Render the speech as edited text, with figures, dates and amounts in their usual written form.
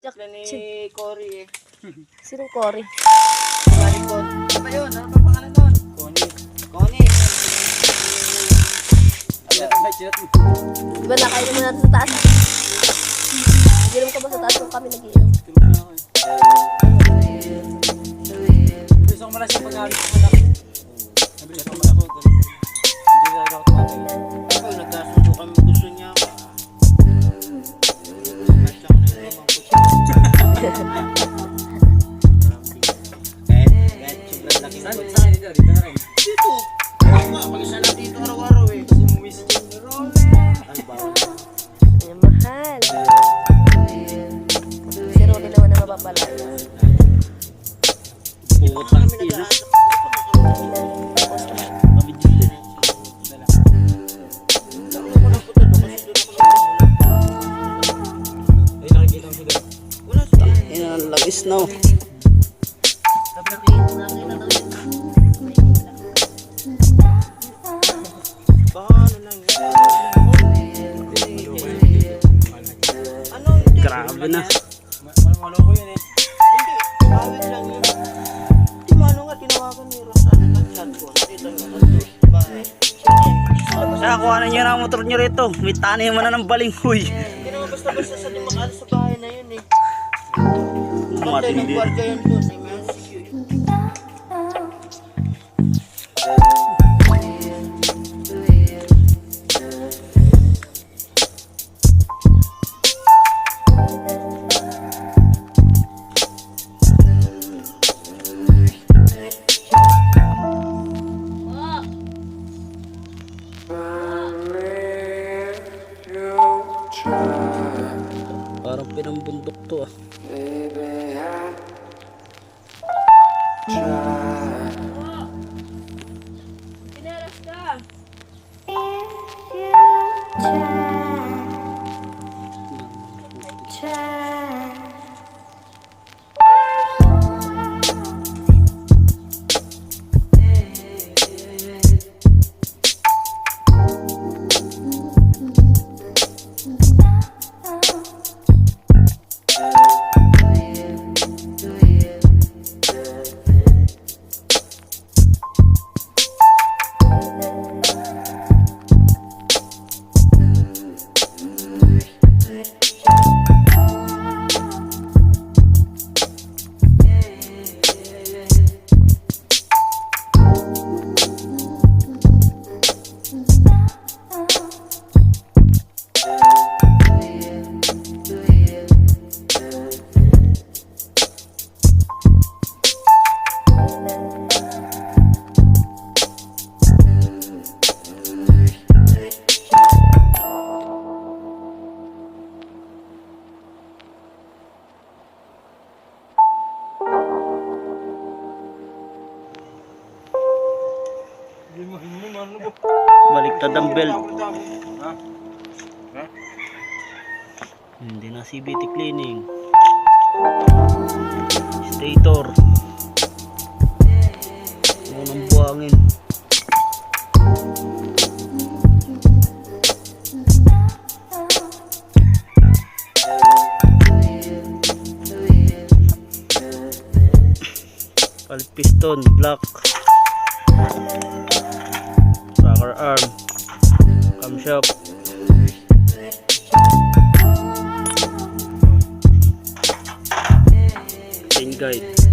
Sila ni Cory eh. Sinong Cory? Maricon. Ano ba yun? Ano ba pangalan doon? Connie. Connie. Di ba nakain naman natin sa taas? Ginom ka ba sa taas kung kami nag-iinom? Gusto ko mala siya pag-alit ko malaki. Nabilis ko malaki. Hindi na ako tumatay. Ako, nagkasundo kami gusto niya. Nasa ko na yung limang puso. Kahit sobrang laki na puso. Saan dito? Dito na rin. Dito. Ako nga, mag-isa lang dito araw-araw eh. Kasi mumis yung roller. Ay, bawal. Ay, mahal. Si Rolly naman na mapapalala. Putang ina. Ay, nakikita ko sila. Yan, lagis na. Paano lang yan? Ano? Hindi. Grabe na. Maloko yun eh. Hindi. Bawit lang yun. Di mano nga tinawagan ni Rosan at chat ko. Nakita nyo. Bakit? Kaya kuhanan nyo na ang motor nyo rito. May tanay mo na ng balinghoy. Hindi naman basta-basta sa limang sa bahay na yun eh. Pantay ng Matindi. gwardiya yan doon. Eh, may security. Parang pinambundok to ah. Pinaras ka! Baliktad ang belt. Hindi na CVT cleaning. Stator. Unang buhangin. Palit piston, black. Rocker arm, camshaft, chain guide.